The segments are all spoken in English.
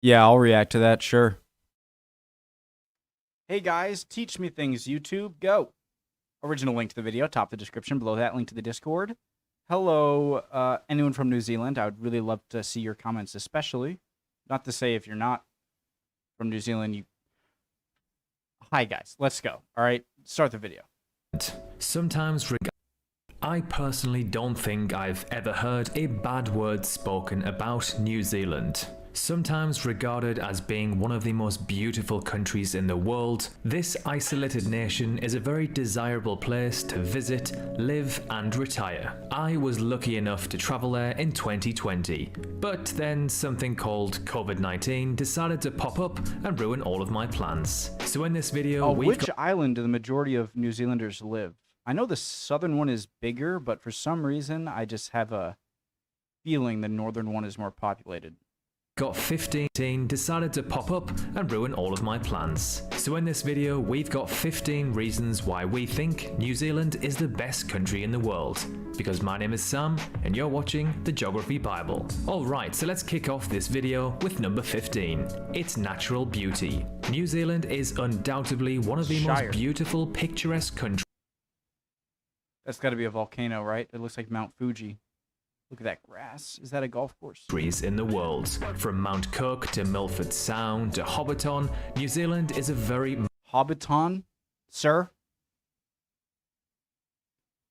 Yeah, I'll react to that, sure. Hey guys, teach me things, YouTube, go. Original link to the video, top of the description, below that link to the Discord. Hello, anyone from New Zealand, I would really love to see your comments, especially. Not to say if you're not from New Zealand, you... Hi guys, let's go. Alright, start the video. Sometimes I personally don't think I've ever heard a bad word spoken about New Zealand. Sometimes regarded as being one of the most beautiful countries in the world, this isolated nation is a very desirable place to visit, live and retire. I was lucky enough to travel there in 2020, but then something called COVID-19 decided to pop up and ruin all of my plans. So in this video, which island do the majority of New Zealanders live? I know the southern one is bigger, but for some reason I just have a feeling the northern one is more populated. Got 15 decided to pop up and ruin all of my plans. So in this video, we've got 15 reasons why we think New Zealand is the best country in the world. Because my name is Sam, and you're watching the Geography Bible. Alright, so let's kick off this video with number 15. Its natural beauty. New Zealand is undoubtedly one of the most beautiful, picturesque countries. That's gotta be a volcano, right? It looks like Mount Fuji. Look at that grass. Is that a golf course? In the world. From Mount Cook to Milford Sound to Hobbiton, New Zealand is a very... Hobbiton? Sir?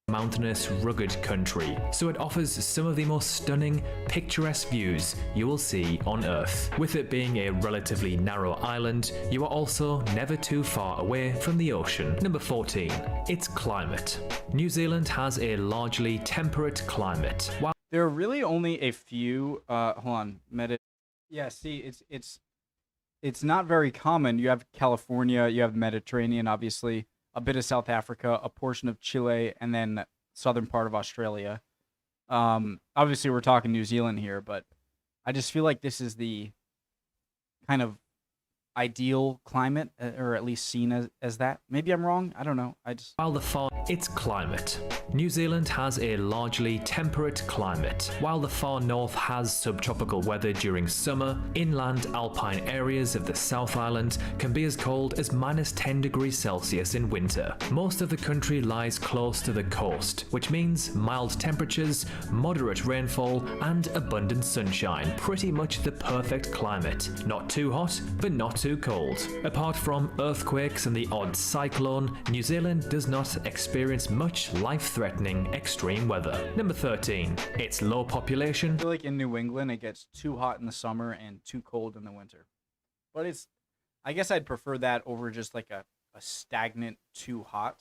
Mountainous, rugged country, so it offers some of the most stunning, picturesque views you will see on Earth. With it being a relatively narrow island, you are also never too far away from the ocean. Number 14. Its climate. New Zealand has a largely temperate climate. While there are really only a few, hold on, yeah, see, it's not very common. You have California, you have Mediterranean, obviously, a bit of South Africa, a portion of Chile, and then southern part of Australia. Obviously, we're talking New Zealand here, but I just feel like this is the kind of ideal climate, or at least seen as that. Maybe I'm wrong. I don't know. Its climate. New Zealand has a largely temperate climate. While the far north has subtropical weather during summer, inland alpine areas of the South Island can be as cold as -10 degrees Celsius in winter. Most of the country lies close to the coast, which means mild temperatures, moderate rainfall, and abundant sunshine. Pretty much the perfect climate. Not too hot, but not too cold. Apart from earthquakes and the odd cyclone, New Zealand does not experience much life-threatening extreme weather. Number 13. Its low population. I feel like in New England it gets too hot in the summer and too cold in the winter. But I guess I'd prefer that over just like a stagnant too hot.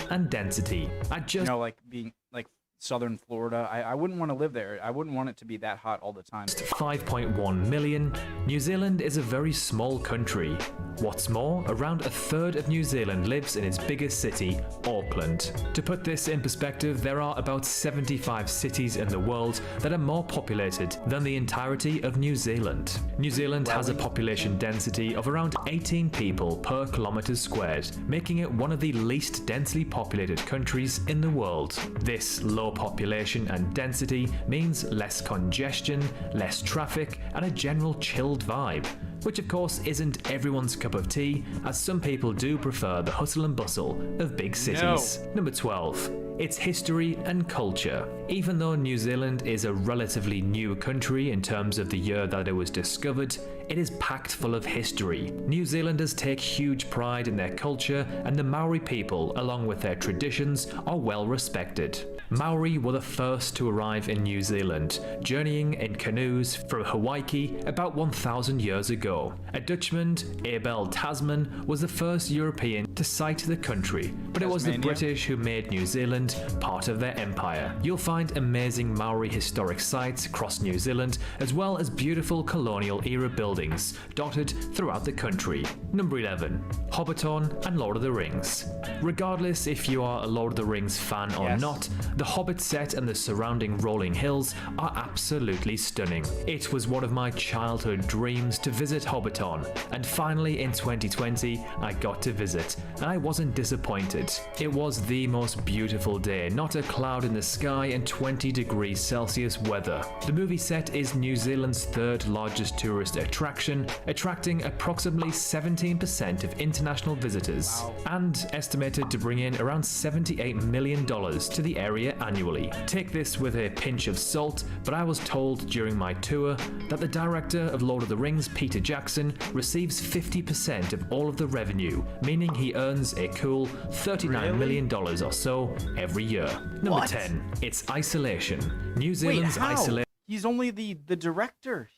And density. You know, like being like southern Florida. I wouldn't want to live there. I wouldn't want it to be that hot all the time. 5.1 million. New Zealand is a very small country. What's more, around a third of New Zealand lives in its biggest city, Auckland. To put this in perspective, there are about 75 cities in the world that are more populated than the entirety of New Zealand. New Zealand has a population density of around 18 people per kilometre squared, making it one of the least densely populated countries in the world. This low population and density means less congestion, less traffic, and a general chilled vibe, which of course isn't everyone's cup of tea, as some people do prefer the hustle and bustle of big cities. Number 12. Its history and culture. Even though New Zealand is a relatively new country in terms of the year that it was discovered, it is packed full of history. New Zealanders take huge pride in their culture, and the Maori people, along with their traditions, are well respected. Maori were the first to arrive in New Zealand, journeying in canoes from Hawaii about 1,000 years ago. A Dutchman, Abel Tasman, was the first European to sight the country, but it was the British who made New Zealand part of their empire. You'll find amazing Maori historic sites across New Zealand, as well as beautiful colonial era buildings dotted throughout the country. Number 11. Hobbiton and Lord of the Rings. Regardless if you are a Lord of the Rings fan or not, The Hobbit set and the surrounding rolling hills are absolutely stunning. It was one of my childhood dreams to visit Hobbiton, and finally in 2020 I got to visit, and I wasn't disappointed. It was the most beautiful day, not a cloud in the sky and 20 degrees Celsius weather. The movie set is New Zealand's third largest tourist attraction, attracting approximately 17% of international visitors, and estimated to bring in around $78 million to the area annually. Take this with a pinch of salt, but I was told during my tour that the director of Lord of the Rings, Peter Jackson, receives 50% of all of the revenue, meaning he earns a cool $39 million or so every year. Number 10, it's isolation. New Zealand's isolation. He's only the director.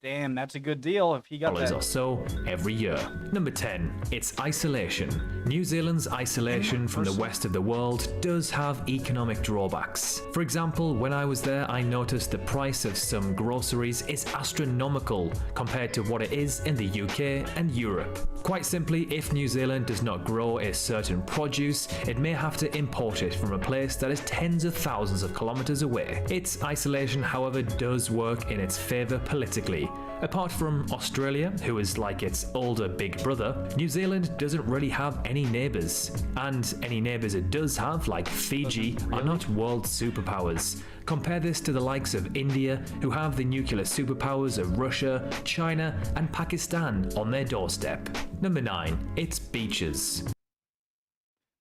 Damn, that's a good deal if he got that. Or so every year. Number 10, it's isolation. New Zealand's isolation from the rest of the world does have economic drawbacks. For example, when I was there, I noticed the price of some groceries is astronomical compared to what it is in the UK and Europe. Quite simply, if New Zealand does not grow a certain produce, it may have to import it from a place that is tens of thousands of kilometers away. Its isolation, however, does work in its favor politically. Apart from Australia, who is like its older big brother, New Zealand doesn't really have any neighbours. And any neighbours it does have, like Fiji, are not world superpowers. Compare this to the likes of India, who have the nuclear superpowers of Russia, China, and Pakistan on their doorstep. Number 9, it's beaches.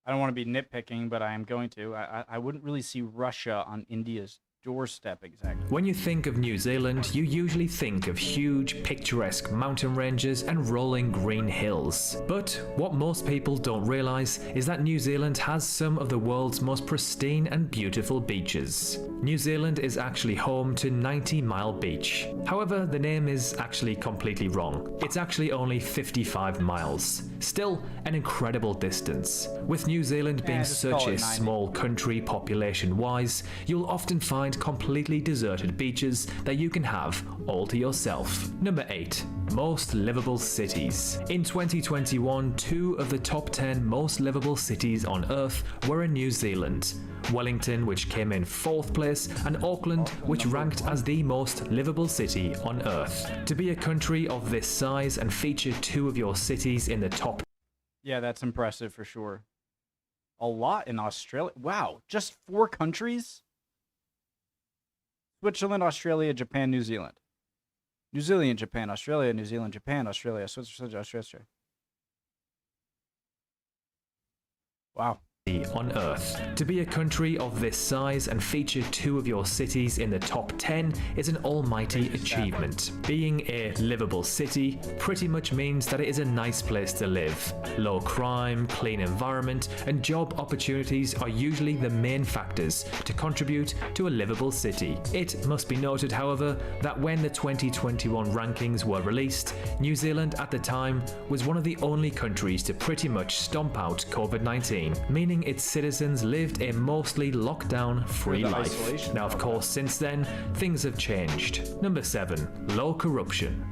I don't want to be nitpicking, but I am going to. I wouldn't really see Russia on India's doorstep exactly. When you think of New Zealand, you usually think of huge, picturesque mountain ranges and rolling green hills. But what most people don't realize is that New Zealand has some of the world's most pristine and beautiful beaches. New Zealand is actually home to 90 Mile Beach. However, the name is actually completely wrong. It's actually only 55 miles. Still, an incredible distance. With New Zealand being such a small country population-wise, you'll often find completely deserted beaches that you can have all to yourself. Number 8, most livable cities. In 2021, 2 of the top 10 most livable cities on Earth were in New Zealand. Wellington, which came in 4th place, and Auckland, which ranked as the most livable city on Earth. To be a country of this size and feature 2 of your cities in the top. Yeah, that's impressive for sure. A lot in Australia. Wow, just 4 countries? Switzerland, Australia, Japan, New Zealand. New Zealand, Japan, Australia, New Zealand, Japan, Australia, Switzerland, Australia. Wow. On Earth. To be a country of this size and feature 2 of your cities in the top 10 is an almighty achievement. Being a livable city pretty much means that it is a nice place to live. Low crime, clean environment, and job opportunities are usually the main factors to contribute to a livable city. It must be noted, however, that when the 2021 rankings were released, New Zealand at the time was one of the only countries to pretty much stomp out COVID-19, meaning its citizens lived a mostly lockdown-free life. Now, of course, since then, things have changed. Number 7, low corruption.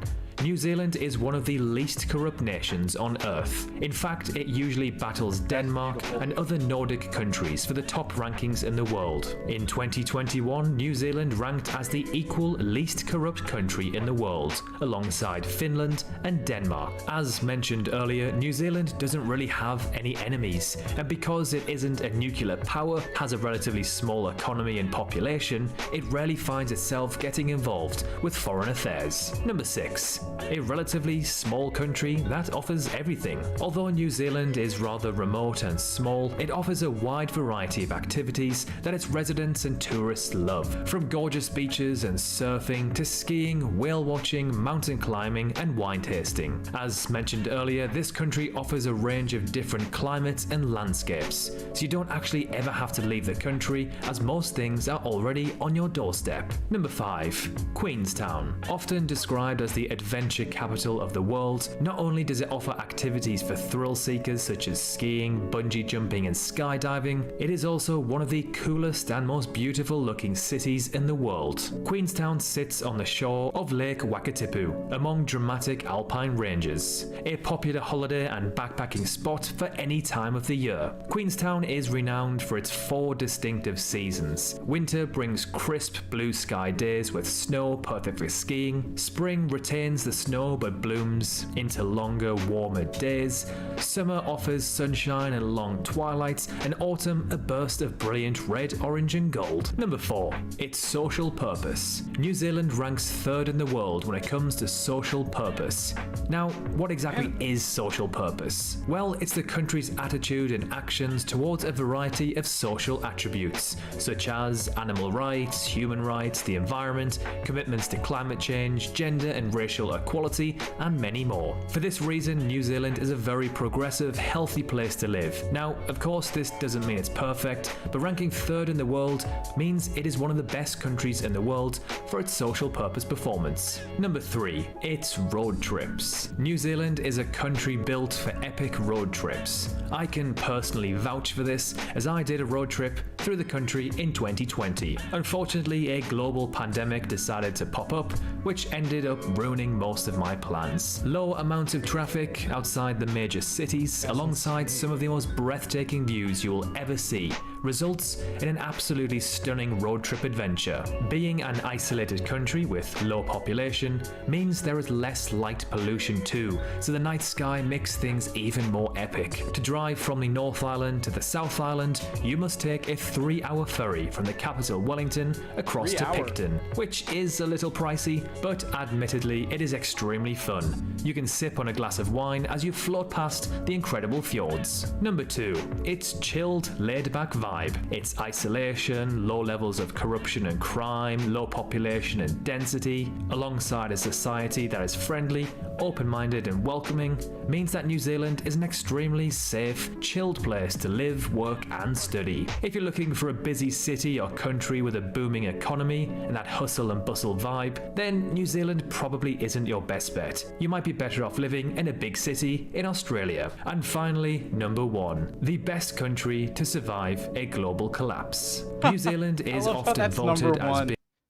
New Zealand is one of the least corrupt nations on Earth. In fact, it usually battles Denmark and other Nordic countries for the top rankings in the world. In 2021, New Zealand ranked as the equal least corrupt country in the world, alongside Finland and Denmark. As mentioned earlier, New Zealand doesn't really have any enemies, and because it isn't a nuclear power, has a relatively small economy and population, it rarely finds itself getting involved with foreign affairs. Number 6. A relatively small country that offers everything. Although New Zealand is rather remote and small, it offers a wide variety of activities that its residents and tourists love. From gorgeous beaches and surfing to skiing, whale watching, mountain climbing, and wine tasting. As mentioned earlier, this country offers a range of different climates and landscapes, so you don't actually ever have to leave the country, as most things are already on your doorstep. Number 5. Queenstown. Often described as the adventure adventure capital of the world, not only does it offer activities for thrill seekers such as skiing, bungee jumping and skydiving, it is also one of the coolest and most beautiful looking cities in the world. Queenstown sits on the shore of Lake Wakatipu, among dramatic alpine ranges, a popular holiday and backpacking spot for any time of the year. Queenstown is renowned for its 4 distinctive seasons. Winter brings crisp blue sky days with snow perfect for skiing. Spring retains the snow but blooms into longer, warmer days. Summer offers sunshine and long twilights, and autumn a burst of brilliant red, orange and gold. Number 4. Its social purpose. New Zealand ranks 3rd in the world when it comes to social purpose. Now, what exactly is social purpose? Well, it's the country's attitude and actions towards a variety of social attributes, such as animal rights, human rights, the environment, commitments to climate change, gender and racial equality, and many more. For this reason, New Zealand is a very progressive, healthy place to live. Now, of course, this doesn't mean it's perfect, but ranking 3rd in the world means it is one of the best countries in the world for its social purpose performance. Number 3. Its road trips. New Zealand is a country built for epic road trips. I can personally vouch for this, as I did a road trip through the country in 2020. Unfortunately, a global pandemic decided to pop up, which ended up ruining most of my plans. Low amounts of traffic outside the major cities, alongside some of the most breathtaking views you will ever see, results in an absolutely stunning road trip adventure. Being an isolated country with low population means there is less light pollution too, so the night sky makes things even more epic. To drive from the North Island to the South Island, you must take a 3-hour ferry from the capital Wellington across to Picton, which is a little pricey, but admittedly it is extremely fun. You can sip on a glass of wine as you float past the incredible fjords. Number 2. Its chilled, laid-back vibe. Its isolation, low levels of corruption and crime, low population and density, alongside a society that is friendly, open-minded and welcoming, means that New Zealand is an extremely safe, chilled place to live, work and study. If you're looking for a busy city or country with a booming economy and that hustle and bustle vibe, then New Zealand probably isn't your best bet. You might be better off living in a big city in Australia. And finally, number 1. The best country to survive a global collapse. New Zealand is often voted as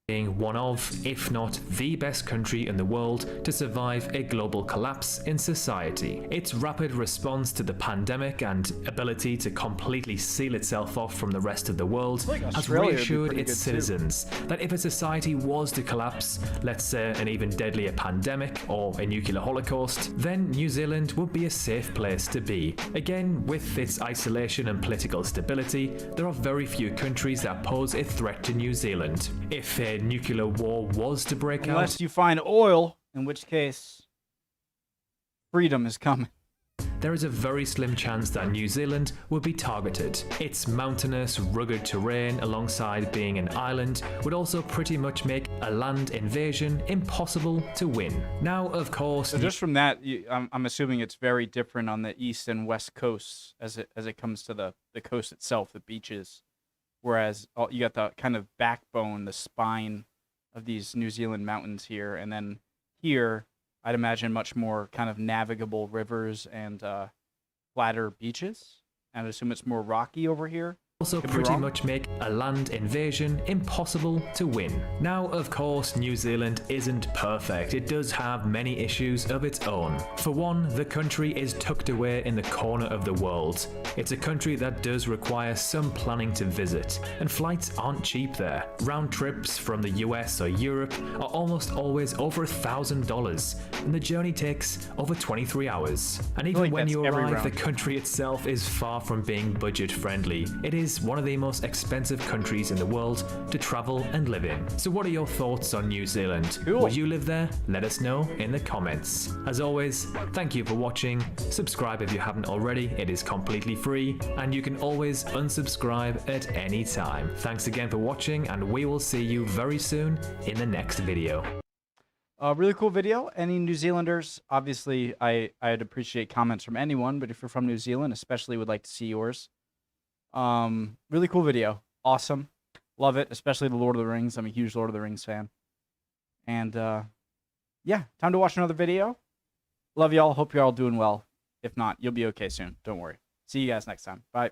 being one of, if not the best country in the world to survive a global collapse in society. Its rapid response to the pandemic and ability to completely seal itself off from the rest of the world has reassured its citizens that if a society was to collapse, let's say an even deadlier pandemic or a nuclear holocaust, then New Zealand would be a safe place to be. Again, with its isolation and political stability, there are very few countries that pose a threat to New Zealand. If a nuclear war was to break out, unless you find oil, in which case freedom is coming. There is a very slim chance that New Zealand would be targeted. Its mountainous, rugged terrain, alongside being an island, would also pretty much make a land invasion impossible to win. Now, of course, so just from that, I'm assuming it's very different on the east and west coasts as it comes to the coast itself, the beaches. Whereas you got the kind of backbone, the spine of these New Zealand mountains here, and then here, I'd imagine much more kind of navigable rivers and flatter beaches. And I assume it's more rocky over here. Also pretty much make a land invasion impossible to win. Now, of course, New Zealand isn't perfect. It does have many issues of its own. For one, the country is tucked away in the corner of the world. It's a country that does require some planning to visit, and flights aren't cheap there. Round trips from the US or Europe are almost always over $1,000, and the journey takes over 23 hours. And even when you arrive, the country itself is far from being budget friendly. It is one of the most expensive countries in the world to travel and live in. So what are your thoughts on New Zealand? Cool. Would you live there? Let us know in the comments. As always, thank you for watching. Subscribe if you haven't already. It is completely free, and you can always unsubscribe at any time. Thanks again for watching, and we will see you very soon in the next video. Really cool video. Any New Zealanders? Obviously, I'd appreciate comments from anyone, but if you're from New Zealand, especially would like to see yours. Really cool video. Awesome. Love it, especially the Lord of the Rings. I'm a huge Lord of the Rings fan. And yeah, time to watch another video. Love y'all. Hope you're all doing well. If not, you'll be okay soon. Don't worry. See you guys next time. Bye.